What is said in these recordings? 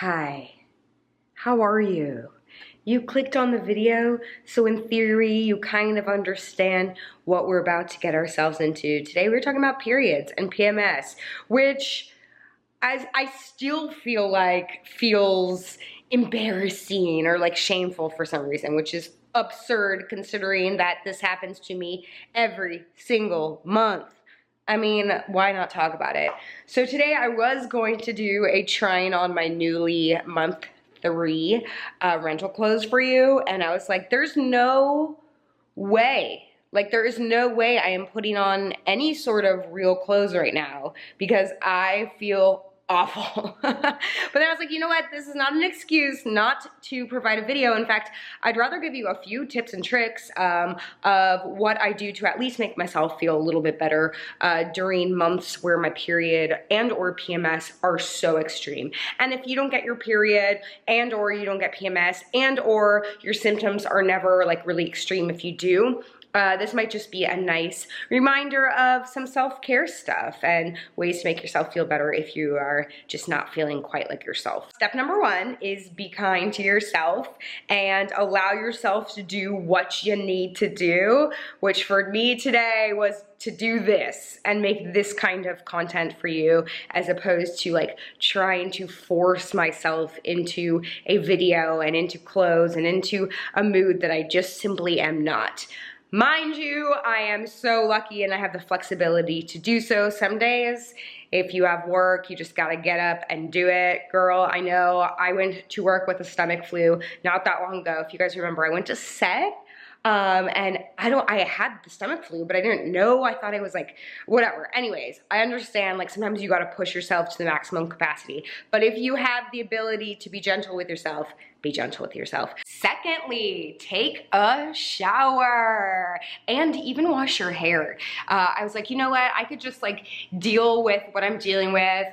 Hi, how are you? You clicked on the video, so in theory, you kind of understand what we're about to get ourselves into. Today, we're talking about periods and PMS, which I still feel like feels embarrassing or like shameful for some reason, which is absurd considering that this happens to me every single month. I mean, why not talk about it? So today I was going to do a trying on my newly month 3 rental clothes for you, and I was like, there's no way. Like, there is no way I am putting on any sort of real clothes right now because I feel awful. But then I was like, you know what? This is not an excuse not to provide a video. In fact, I'd rather give you a few tips and tricks of what I do to at least make myself feel a little bit better during months where my period and or PMS are so extreme. And if you don't get your period and or you don't get PMS and or your symptoms are never like really extreme if you do, this might just be a nice reminder of some self-care stuff and ways to make yourself feel better if you are just not feeling quite like yourself. Step number 1 is be kind to yourself and allow yourself to do what you need to do, which for me today was to do this and make this kind of content for you as opposed to like trying to force myself into a video and into clothes and into a mood that I just simply am not. Mind you, I am so lucky and I have the flexibility to do so. Some days, if you have work, you just gotta get up and do it. Girl, I know I went to work with a stomach flu not that long ago. If you guys remember, I went to set and I had the stomach flu, but I didn't know. I thought it was like, whatever. Anyways, I understand like sometimes you gotta push yourself to the maximum capacity. But if you have the ability to be gentle with yourself, be gentle with yourself. Secondly, take a shower and even wash your hair. I was like, you know what? I could just like deal with what I'm dealing with,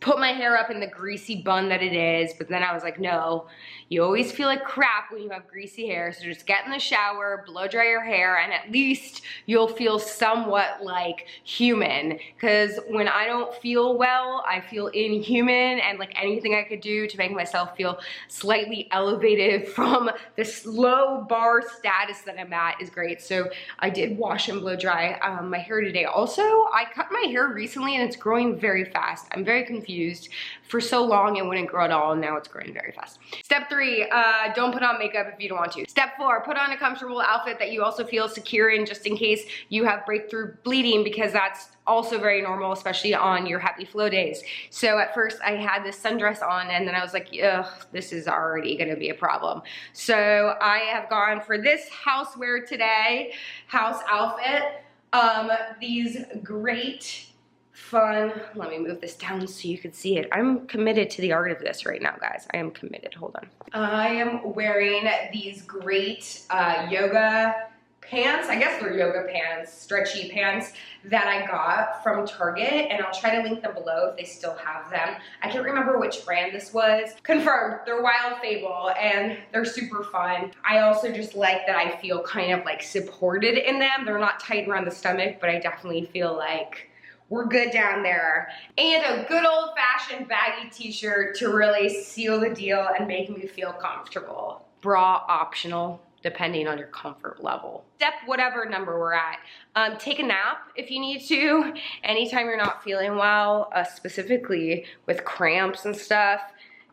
put my hair up in the greasy bun that it is. But then I was like, no, you always feel like crap when you have greasy hair. So just get in the shower, blow dry your hair, and at least you'll feel somewhat like human. Because when I don't feel well, I feel inhuman, and like anything I could do to make myself feel slightly elevated from this low bar status that I'm at is great. So I did wash and blow dry my hair today. Also, I cut my hair recently and it's growing very fast. I'm very confused. For so long it wouldn't grow at all, and now it's growing very fast. Step 3, don't put on makeup if you don't want to. Step 4, put on a comfortable outfit that you also feel secure in just in case you have breakthrough bleeding, because that's also very normal, especially on your happy flow days. So at first I had this sundress on and then I was like, ugh, this is already gonna be a problem. So I have gone for this housewear today, house outfit. These great fun, let me move this down so you can see it. I'm committed to the art of this right now, guys. I am committed, hold on. I am wearing these great yoga pants, I guess they're yoga pants, stretchy pants that I got from Target, and I'll try to link them below if they still have them. I can't remember which brand this was. Confirmed, they're Wild Fable and they're super fun. I also just like that I feel kind of like supported in them. They're not tight around the stomach, but I definitely feel like we're good down there. And a good old fashioned baggy t-shirt to really seal the deal and make me feel comfortable. Bra optional, depending on your comfort level. Step whatever number we're at. Take a nap if you need to. Anytime you're not feeling well, specifically with cramps and stuff.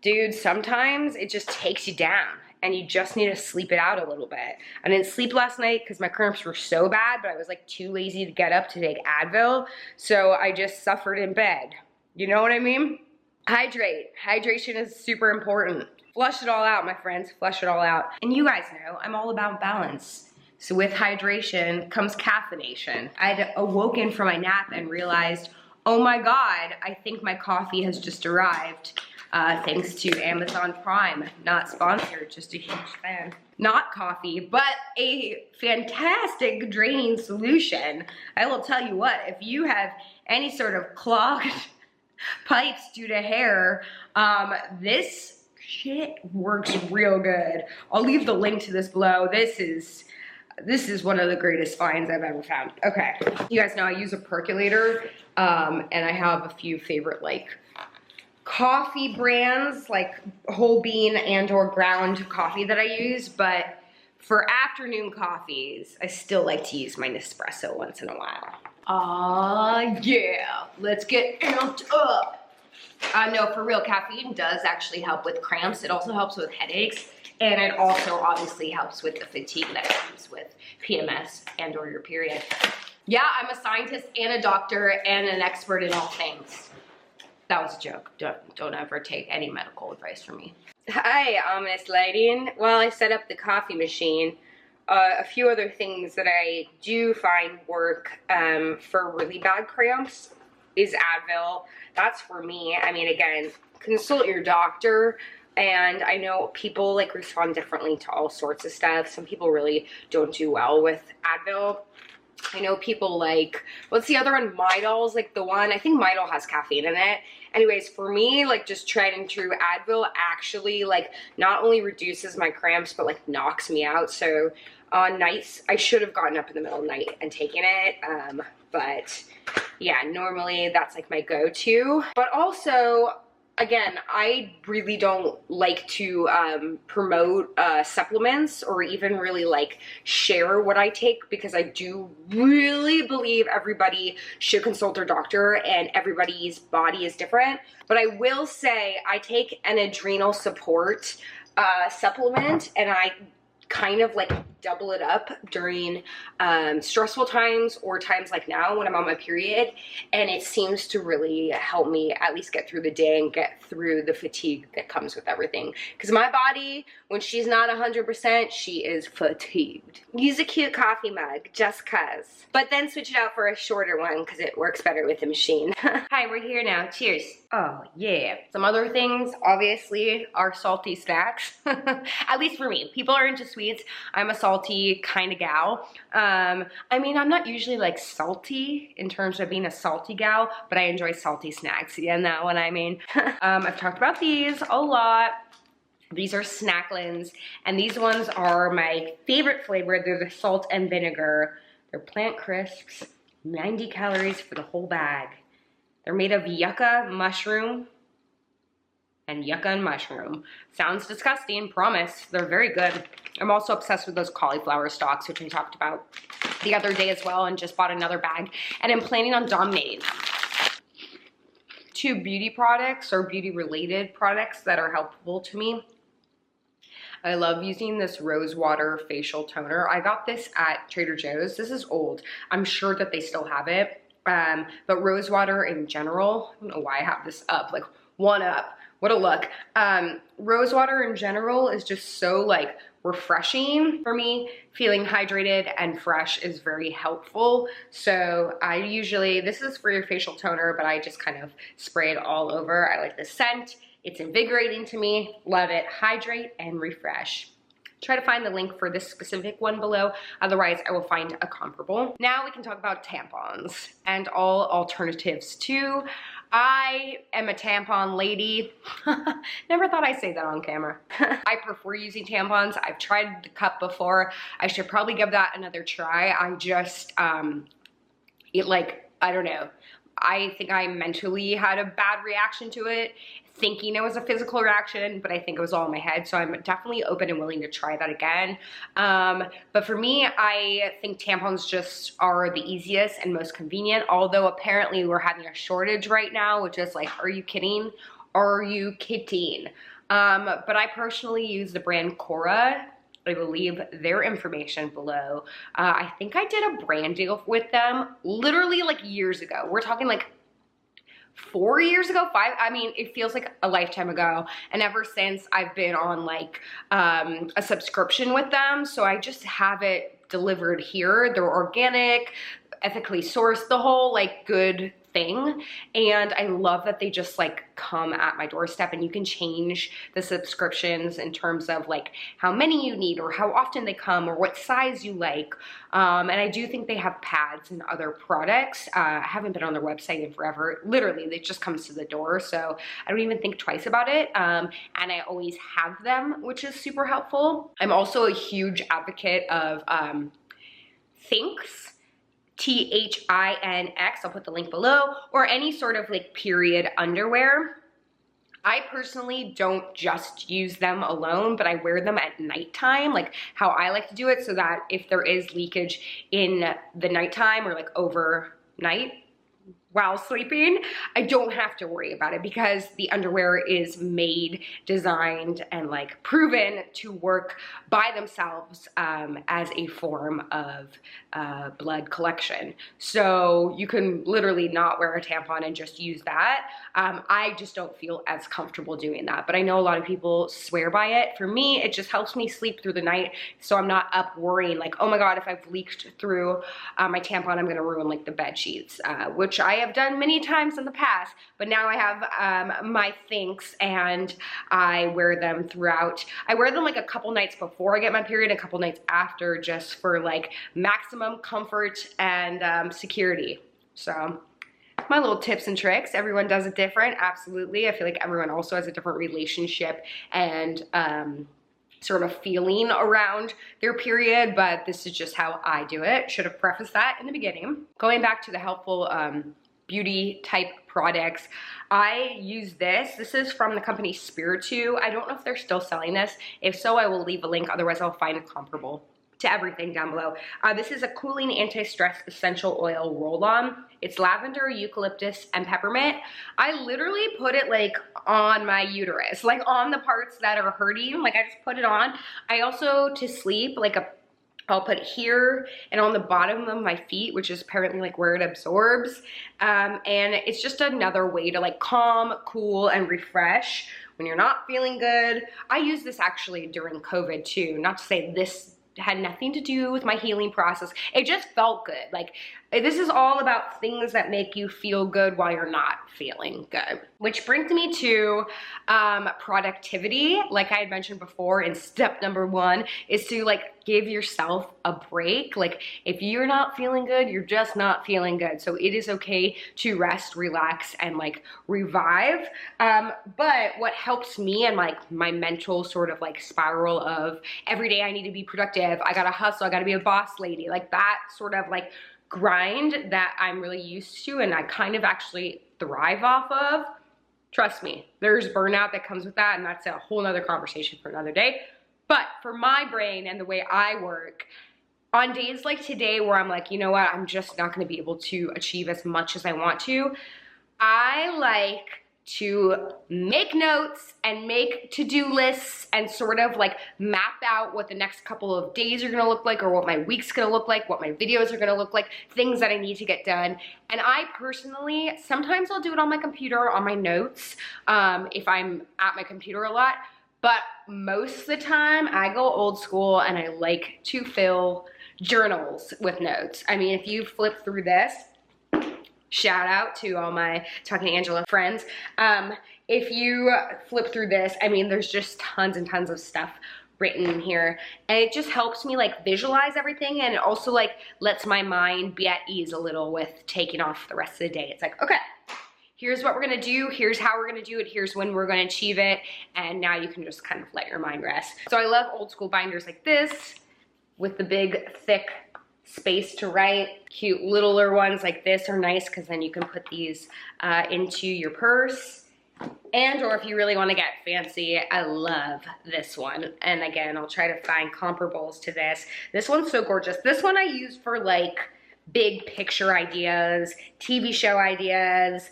Dude, sometimes it just takes you down and you just need to sleep it out a little bit. I didn't sleep last night because my cramps were so bad, but I was like too lazy to get up to take Advil, so I just suffered in bed. You know what I mean? Hydrate. Hydration is super important. Flush it all out, my friends, flush it all out. And you guys know, I'm all about balance. So with hydration comes caffeination. I'd awoken from my nap and realized, oh my God, I think my coffee has just arrived. Thanks to Amazon Prime, not sponsored, just a huge fan. Not coffee, but a fantastic draining solution. I will tell you what, if you have any sort of clogged pipes due to hair, this shit works real good. I'll leave the link to this below. This is one of the greatest finds I've ever found. Okay, you guys know I use a percolator, and I have a few favorite like coffee brands like whole bean and or ground coffee that I use, but for afternoon coffees, I still like to use my Nespresso once in a while. Yeah, let's get amped up. No, for real, caffeine does actually help with cramps. It also helps with headaches, and it also obviously helps with the fatigue that comes with PMS and or your period. Yeah, I'm a scientist and a doctor and an expert in all things. That was a joke. Don't ever take any medical advice from me. Hi, ominous lighting. Well, I set up the coffee machine. A few other things that I do find work for really bad cramps is Advil. That's for me. I mean, again, consult your doctor. And I know people like respond differently to all sorts of stuff. Some people really don't do well with Advil. I know people like, what's the other one? Midol's like the one, I think Midol has caffeine in it. Anyways, for me, like just tried and true, Advil actually like not only reduces my cramps, but like knocks me out. So on nights, I should have gotten up in the middle of the night and taken it. But yeah, normally that's like my go-to. But also, again, I really don't like to promote supplements or even really like share what I take, because I do really believe everybody should consult their doctor and everybody's body is different. But I will say I take an adrenal support supplement, and I kind of like double it up during stressful times or times like now when I'm on my period, and it seems to really help me at least get through the day and get through the fatigue that comes with everything. Because my body, when she's not 100%, she is fatigued. Use a cute coffee mug just cuz, but then switch it out for a shorter one because it works better with the machine. Hi, we're here now. Cheers. Oh yeah. Some other things obviously are salty snacks. At least for me. People are into sweets. I'm a salty kind of gal. I mean, I'm not usually like salty in terms of being a salty gal, but I enjoy salty snacks. You know what I mean? I've talked about these a lot. These are Snacklins, and these ones are my favorite flavor. They're the salt and vinegar. They're plant crisps, 90 calories for the whole bag. They're made of yucca mushroom and yucca and mushroom. Sounds disgusting, promise. They're very good. I'm also obsessed with those cauliflower stalks, which I talked about the other day as well, and just bought another bag, and I'm planning on dominating them. 2 beauty products or beauty related products that are helpful to me. I love using this rose water facial toner. I got this at Trader Joe's. This is old. I'm sure that they still have it. But rose water in general, I don't know why I have this up, like one up. What a look. Rose water in general is just so like refreshing for me. Feeling hydrated and fresh is very helpful. So I usually, this is for your facial toner, but I just kind of spray it all over. I like the scent. It's invigorating to me. Love it. Hydrate and refresh. Try to find the link for this specific one below. Otherwise, I will find a comparable. Now we can talk about tampons and all alternatives too. I am a tampon lady. Never thought I'd say that on camera. I prefer using tampons. I've tried the cup before. I should probably give that another try. I just, it like, I don't know. I think I mentally had a bad reaction to it, thinking it was a physical reaction, but I think it was all in my head. So I'm definitely open and willing to try that again. But for me, I think tampons just are the easiest and most convenient, although apparently we're having a shortage right now, which is like, are you kidding? Are you kidding? But I personally use the brand Cora. I will leave their information below. I think I did a brand deal with them literally like years ago. We're talking like 4 years ago, 5. I mean, it feels like a lifetime ago. And ever since, I've been on like a subscription with them. So I just have it delivered here. They're organic, ethically sourced, the whole like good thing. And I love that they just like come at my doorstep, and you can change the subscriptions in terms of like how many you need or how often they come or what size you like. And I do think they have pads and other products. I haven't been on their website in forever. Literally, it just comes to the door. So I don't even think twice about it. And I always have them, which is super helpful. I'm also a huge advocate of Thinx. Thinx, I'll put the link below, or any sort of like period underwear. I personally don't just use them alone, but I wear them at nighttime, like how I like to do it, so that if there is leakage in the nighttime or like overnight while sleeping, I don't have to worry about it because the underwear is made, designed, and like proven to work by themselves as a form of blood collection. So you can literally not wear a tampon and just use that. I just don't feel as comfortable doing that, but I know a lot of people swear by it. For me, it just helps me sleep through the night, so I'm not up worrying like, oh my God, if I've leaked through my tampon, I'm gonna ruin like the bed sheets, which I have done many times in the past, but now I have my thinks and I wear them throughout. I wear them like a couple nights before I get my period, a couple nights after, just for like maximum comfort and security. So my little tips and tricks. Everyone does it different, absolutely. I feel like everyone also has a different relationship and sort of feeling around their period, but this is just how I do it. Should have prefaced that in the beginning. Going back to the helpful beauty type products, I use this. This is from the company Spiritu. I don't know if they're still selling this. If so, I will leave a link. Otherwise, I'll find a comparable to everything down below. This is a cooling anti-stress essential oil roll-on. It's lavender, eucalyptus, and peppermint. I literally put it like on my uterus, like on the parts that are hurting. Like I just put it on. I also, to sleep, like I'll put it here and on the bottom of my feet, which is apparently like where it absorbs. And it's just another way to like calm, cool, and refresh when you're not feeling good. I use this actually during COVID too. Not to say this had nothing to do with my healing process. It just felt good. Like this is all about things that make you feel good while you're not feeling good. Which brings me to productivity. Like I had mentioned before, in step number 1 is to like give yourself a break. Like if you're not feeling good, you're just not feeling good. So it is okay to rest, relax, and like revive. But what helps me and like my mental sort of like spiral of every day I need to be productive, I gotta hustle, I gotta be a boss lady, like that sort of like grind that I'm really used to and I kind of actually thrive off of. Trust me, there's burnout that comes with that, and that's a whole nother conversation for another day. But for my brain and the way I work, on days like today where I'm like, you know what, I'm just not gonna be able to achieve as much as I want to, I like to make notes and make to-do lists and sort of like map out what the next couple of days are gonna look like, or what my week's gonna look like, what my videos are gonna look like, things that I need to get done. And I personally, sometimes I'll do it on my computer, on my notes, if I'm at my computer a lot, but most of the time I go old school and I like to fill journals with notes. I mean, if you flip through this, shout out to all my Talking to Angela friends. If you flip through this, I mean, there's just tons and tons of stuff written in here, and it just helps me like visualize everything, and it also like lets my mind be at ease a little with taking off the rest of the day. It's like, okay, here's what we're gonna do, here's how we're gonna do it, here's when we're gonna achieve it, and now you can just kind of let your mind rest. So I love old school binders like this with the big thick space to write. Cute littler ones like this are nice because then you can put these into your purse. And or if you really want to get fancy, I love this one. And again, I'll try to find comparables to this. This one's so gorgeous. This one I use for like big picture ideas, TV show ideas,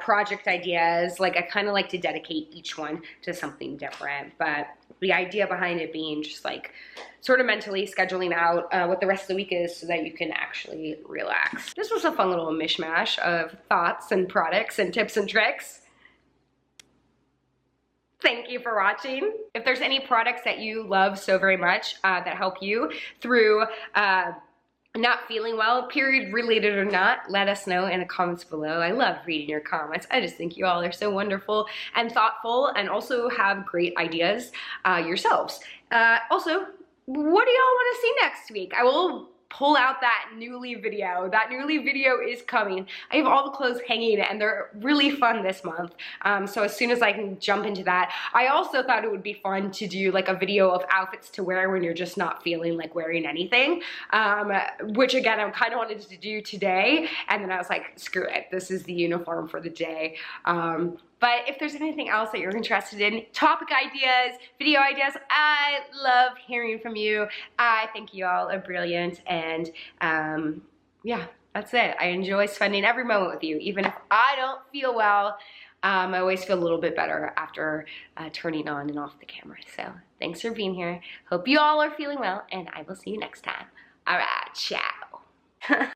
project ideas. Like I kind of like to dedicate each one to something different, but the idea behind it being just like sort of mentally scheduling out what the rest of the week is so that you can actually relax. This was a fun little mishmash of thoughts and products and tips and tricks. Thank you for watching. If there's any products that you love so very much that help you through not feeling well, period related or not, let us know in the comments below. I love reading your comments. I just think you all are so wonderful and thoughtful, and also have great ideas yourselves. Also, what do y'all want to see next week? I will pull out that Newly video. That Newly video is coming. I have all the clothes hanging and they're really fun this month. So as soon as I can jump into that. I also thought it would be fun to do like a video of outfits to wear when you're just not feeling like wearing anything. Which again, I kind of wanted to do today. And then I was like, screw it. This is the uniform for the day. But if there's anything else that you're interested in, topic ideas, video ideas, I love hearing from you. I think you all are brilliant, and yeah, that's it. I enjoy spending every moment with you, even if I don't feel well. I always feel a little bit better after turning on and off the camera. So thanks for being here. Hope you all are feeling well, and I will see you next time. All right, ciao.